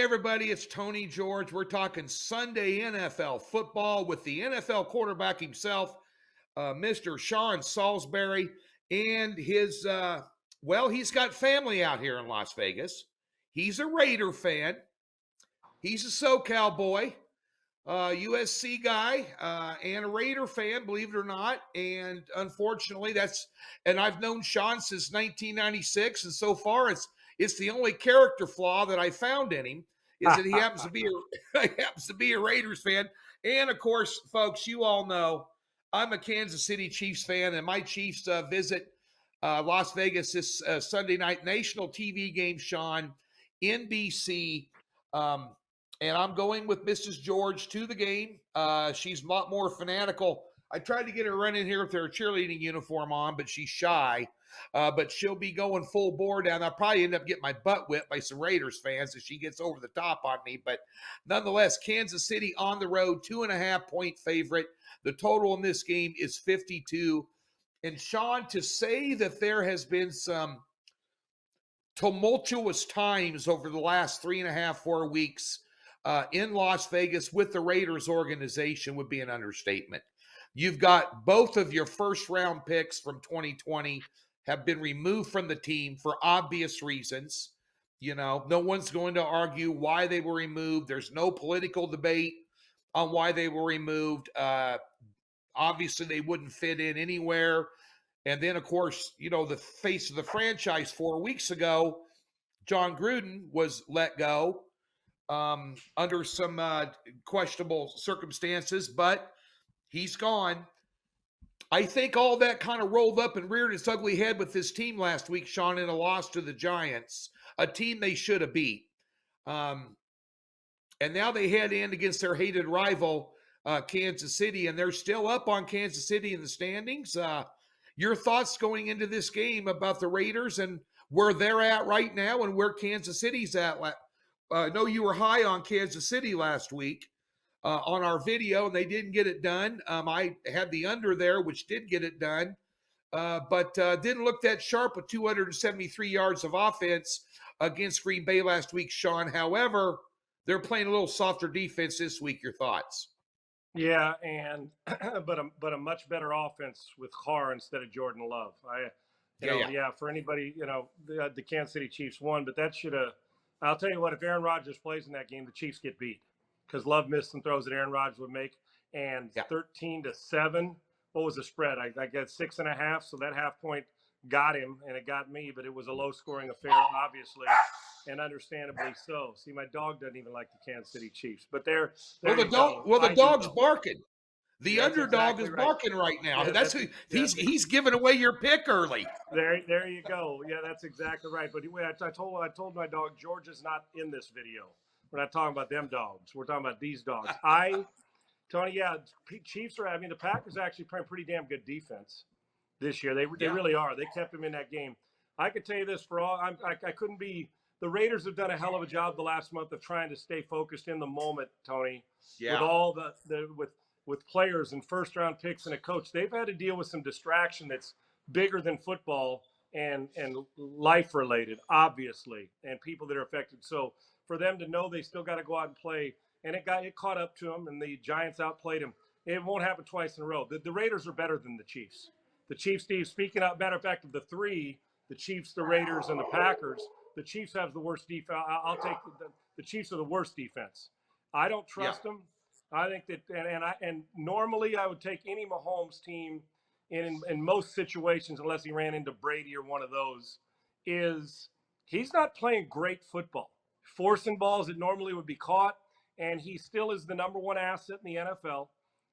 everybody, it's Tony George. We're talking Sunday NFL football with the NFL quarterback himself, Mr. Sean Salisbury, and his, he's got family out here in Las Vegas. He's a Raider fan. He's a SoCal boy, USC guy, and a Raider fan, believe it or not. And unfortunately, and I've known Sean since 1996, and so far it's the only character flaw that I found in him is that he happens to be a Raiders fan. And of course, folks, you all know I'm a Kansas City Chiefs fan, and my Chiefs visit Las Vegas this Sunday night national TV game, Sean, NBC. And I'm going with Mrs. George to the game. She's a lot more fanatical. I tried to get her running here with her cheerleading uniform on, but she's shy. But she'll be going full bore down. I'll probably end up getting my butt whipped by some Raiders fans if she gets over the top on me. But nonetheless, Kansas City on the road, 2.5-point favorite. The total in this game is 52. And Sean, to say that there has been some tumultuous times over the last 3.5, 4 weeks in Las Vegas with the Raiders organization would be an understatement. You've got both of your first-round picks from 2020 have been removed from the team for obvious reasons. You know, no one's going to argue why they were removed. There's no political debate on why they were removed. Obviously, they wouldn't fit in anywhere. And then, of course, you know, the face of the franchise 4 weeks ago, John Gruden was let go under some questionable circumstances, but he's gone. I think all that kind of rolled up and reared its ugly head with this team last week, Sean, in a loss to the Giants, a team they should have beat. And now they head in against their hated rival, Kansas City, and they're still up on Kansas City in the standings. Your thoughts going into this game about the Raiders and where they're at right now and where Kansas City's at? I know you were high on Kansas City last week on our video, and they didn't get it done. I had the under there, which did get it done, but didn't look that sharp with 273 yards of offense against Green Bay last week, Sean. However, they're playing a little softer defense this week. Your thoughts? Yeah, and but a much better offense with Carr instead of Jordan Love. For anybody, the Kansas City Chiefs won, but that should have. I'll tell you what, if Aaron Rodgers plays in that game, the Chiefs get beat because Love missed some throws that Aaron Rodgers would make. And 13-7, what was the spread? I got 6.5, so that half point got him, and it got me, but it was a low-scoring affair, obviously, and understandably so. See, my dog doesn't even like the Kansas City Chiefs, but the dog's barking. The underdog is right. barking right now. He's giving away your pick early. There you go. Yeah, that's exactly right. But anyway, I told my dog George is not in this video. We're not talking about them dogs. We're talking about these dogs. Tony, Chiefs are. I mean, the Packers actually playing pretty damn good defense this year. They really are. They kept him in that game. I could tell you this for all. I couldn't be. The Raiders have done a hell of a job the last month of trying to stay focused in the moment, Tony. Yeah. With all with players and first-round picks and a coach, they've had to deal with some distraction that's bigger than football and life-related, obviously, and people that are affected. So for them to know they still got to go out and play, and it caught up to them, and the Giants outplayed them. It won't happen twice in a row. The Raiders are better than the Chiefs. The Chiefs, Steve, matter of fact, of the three, the Chiefs, the Raiders, and the Packers, the Chiefs have the worst defense. I'll take the Chiefs are the worst defense. I don't trust them. I think that, and normally I would take any Mahomes team in most situations, unless he ran into Brady or one of those, he's not playing great football, forcing balls that normally would be caught, and he still is the number one asset in the NFL.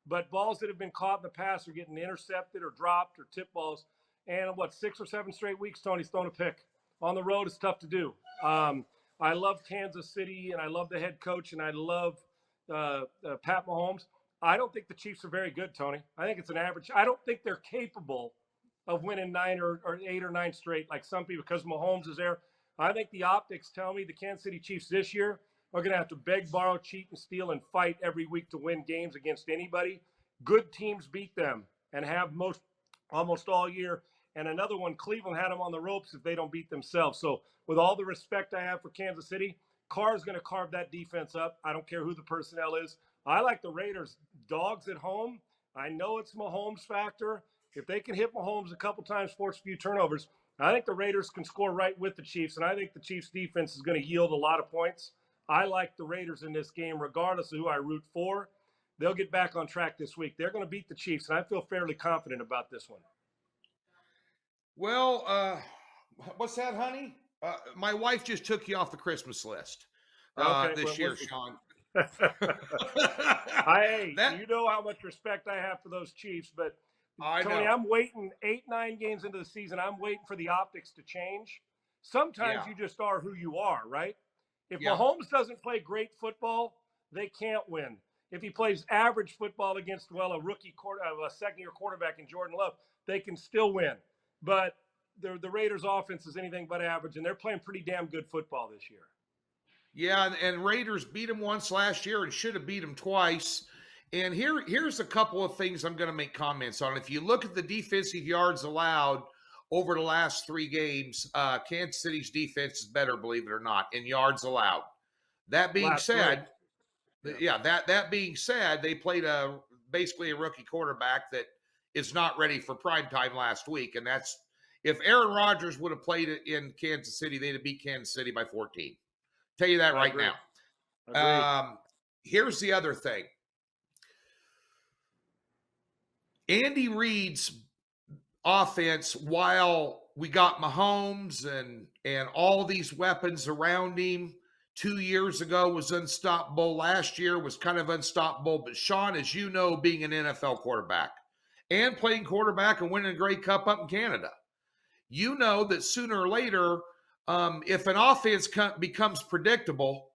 But balls that have been caught in the past are getting intercepted or dropped or tip balls. And 6 or 7 straight weeks, Tony's thrown a pick. On the road, it's tough to do. I love Kansas City, and I love the head coach, and I love Pat Mahomes. I don't think the Chiefs are very good, Tony. I think it's an average. I don't think they're capable of winning 9 or 8 or 9 straight like some people because Mahomes is there. I think the optics tell me the Kansas City Chiefs this year are going to have to beg, borrow, cheat, and steal and fight every week to win games against anybody. Good teams beat them and have almost all year. And another one, Cleveland had them on the ropes if they don't beat themselves. So with all the respect I have for Kansas City, Carr's going to carve that defense up. I don't care who the personnel is. I like the Raiders dogs at home. I know it's Mahomes factor. If they can hit Mahomes a couple times, force a few turnovers, I think the Raiders can score right with the Chiefs, and I think the Chiefs defense is going to yield a lot of points. I like the Raiders in this game, regardless of who I root for. They'll get back on track this week. They're going to beat the Chiefs, and I feel fairly confident about this one. Well, what's that, honey? My wife just took you off the Christmas list this year, Sean. Hey, you know how much respect I have for those Chiefs, but Tony, I'm waiting 8-9 games into the season. I'm waiting for the optics to change. Sometimes you just are who you are, right? If Mahomes doesn't play great football, they can't win. If he plays average football against, a second-year quarterback in Jordan Love, they can still win. But the Raiders' offense is anything but average, and they're playing pretty damn good football this year. Yeah, and Raiders beat them once last year and should have beat them twice. And here's a couple of things I'm going to make comments on. If you look at the defensive yards allowed over the last 3 games, Kansas City's defense is better, believe it or not, in yards allowed. That being said, that being said, they played basically a rookie quarterback that is not ready for prime time last week. And that's, if Aaron Rodgers would have played it in Kansas City, they'd have beat Kansas City by 14. Tell you that right now. Here's the other thing. Andy Reid's offense, while we got Mahomes and all these weapons around him, 2 years ago was unstoppable. Last year was kind of unstoppable. But Sean, as you know, being an NFL quarterback and playing quarterback and winning a Grey Cup up in Canada, you know that sooner or later, if an offense becomes predictable,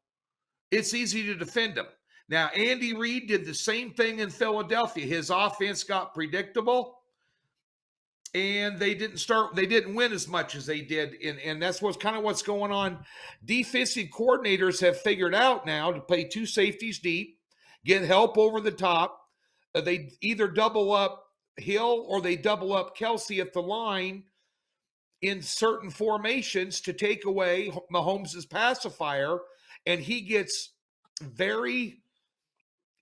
it's easy to defend them. Now, Andy Reid did the same thing in Philadelphia. His offense got predictable, and they didn't win as much as they did. And that's what's going on. Defensive coordinators have figured out now to play 2 safeties deep, get help over the top. They either double up Hill or they double up Kelsey at the line in certain formations to take away Mahomes' pacifier, and he gets very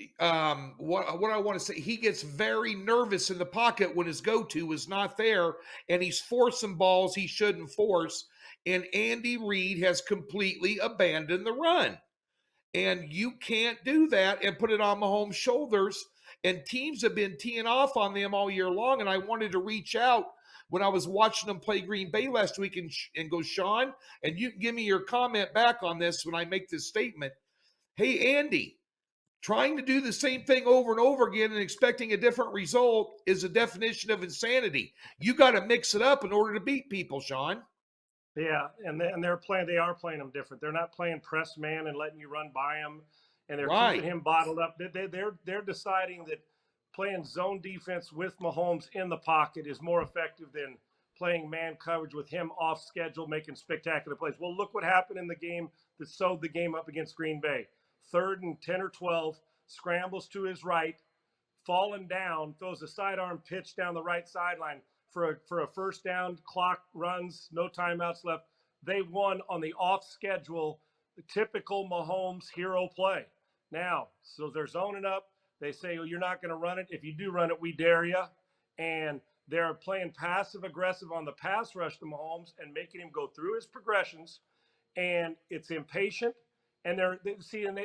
he gets very nervous in the pocket when his go-to is not there, and he's forcing balls he shouldn't force, and Andy Reid has completely abandoned the run. And you can't do that and put it on Mahomes' shoulders, and teams have been teeing off on them all year long, and I wanted to reach out when I was watching them play Green Bay last week and go, Sean, and you can give me your comment back on this when I make this statement. Hey, Andy, trying to do the same thing over and over again and expecting a different result is a definition of insanity. You got to mix it up in order to beat people, Sean. Yeah, and they are playing them different. They're not playing press man and letting you run by him, and they're keeping him bottled up. They're deciding that playing zone defense with Mahomes in the pocket is more effective than playing man coverage with him off schedule, making spectacular plays. Well, look what happened in the game that sewed the game up against Green Bay. 3rd and 10 or 12, scrambles to his right, falling down, throws a sidearm pitch down the right sideline for a first down. Clock runs, no timeouts left. They won on the off schedule, the typical Mahomes hero play. Now, so they're zoning up. They say, well, you're not going to run it. If you do run it, we dare you. And they're playing passive aggressive on the pass rush to Mahomes and making him go through his progressions. And it's impatient. And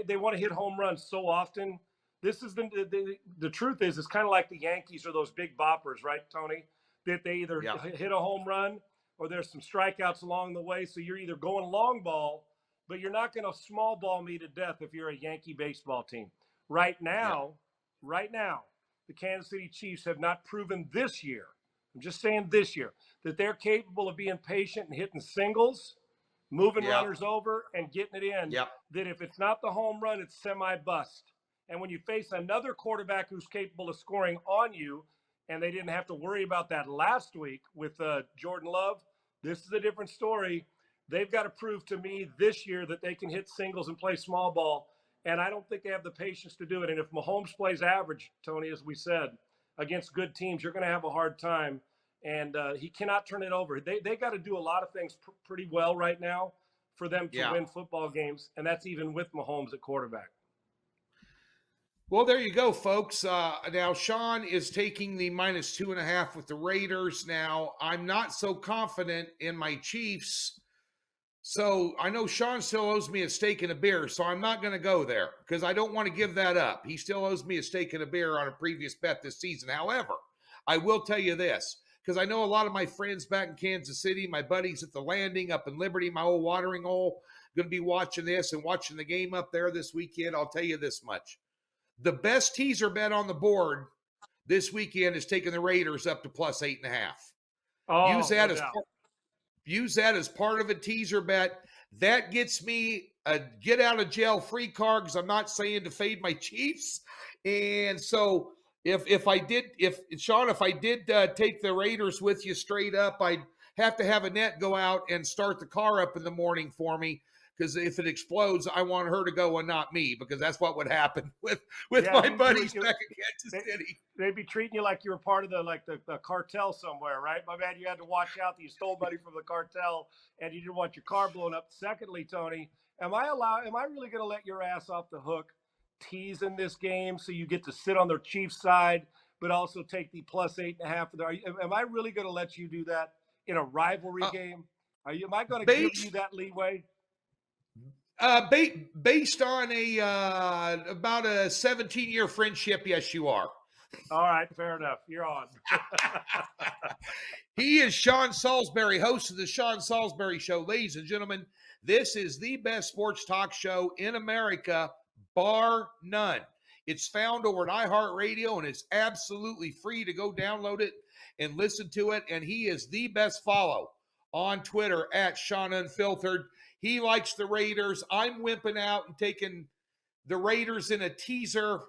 they want to hit home runs so often. This is the truth is, it's kind of like the Yankees or those big boppers, right, Tony? That they either hit a home run or there's some strikeouts along the way. So you're either going long ball, but you're not going to small ball me to death if you're a Yankee baseball team. Right now, the Kansas City Chiefs have not proven this year, I'm just saying this year, that they're capable of being patient and hitting singles, moving runners over and getting it in. That if it's not the home run, it's semi-bust. And when you face another quarterback who's capable of scoring on you, and they didn't have to worry about that last week with Jordan Love, this is a different story. They've got to prove to me this year that they can hit singles and play small ball, and I don't think they have the patience to do it. And if Mahomes plays average, Tony, as we said, against good teams, you're going to have a hard time, and he cannot turn it over. They got to do a lot of things pretty well right now. for them to Yeah. win football games, and that's even with Mahomes at quarterback. Well, there you go, folks. Now, Sean is taking the -2.5 with the Raiders. Now, I'm not so confident in my Chiefs. So I know Sean still owes me a steak and a beer, so I'm not going to go there because I don't want to give that up. He still owes me a steak and a beer on a previous bet this season. However, I will tell you this, because I know a lot of my friends back in Kansas City, my buddies at the Landing up in Liberty, my old watering hole, going to be watching this and watching the game up there this weekend. I'll tell you this much. The best teaser bet on the board this weekend is taking the Raiders up to +8.5. Oh, Use that no as doubt. use that as part of a teaser bet. That gets me a get out of jail free card because I'm not saying to fade my Chiefs. And so if I did take the Raiders with you straight up, I'd have to have Annette go out and start the car up in the morning for me. Because if it explodes, I want her to go and not me, because that's what would happen with my buddies back in Kansas City. They'd be treating you like you were part of the cartel somewhere, right? My man, you had to watch out that you stole money from the cartel and you didn't want your car blown up. Secondly, Tony, am I really going to let your ass off the hook teasing this game so you get to sit on the Chiefs side, but also take the +8.5? Am I really going to let you do that in a rivalry game? Am I going to give you that leeway? Based on about a 17-year friendship, yes, you are. All right, fair enough. You're on. He is Sean Salisbury, host of the Sean Salisbury Show. Ladies and gentlemen, this is the best sports talk show in America, bar none. It's found over at iHeartRadio, and it's absolutely free to go download it and listen to it. And he is the best follow on Twitter at Sean Unfiltered. He likes the Raiders. I'm wimping out and taking the Raiders in a teaser.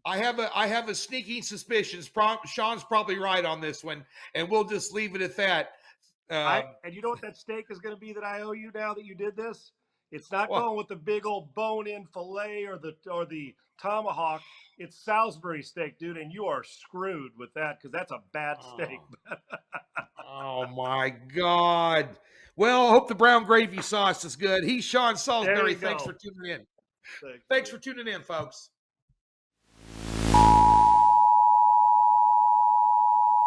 I have a sneaking suspicion. Sean's probably right on this one, and we'll just leave it at that. And you know what that steak is going to be that I owe you now that you did this? It's not going with the big old bone-in fillet or the tomahawk. It's Salisbury steak, dude, and you are screwed with that because that's a bad steak. Oh my God. Well, I hope the brown gravy sauce is good. He's Sean Salisbury. Thanks for tuning in. Thanks for tuning in, folks.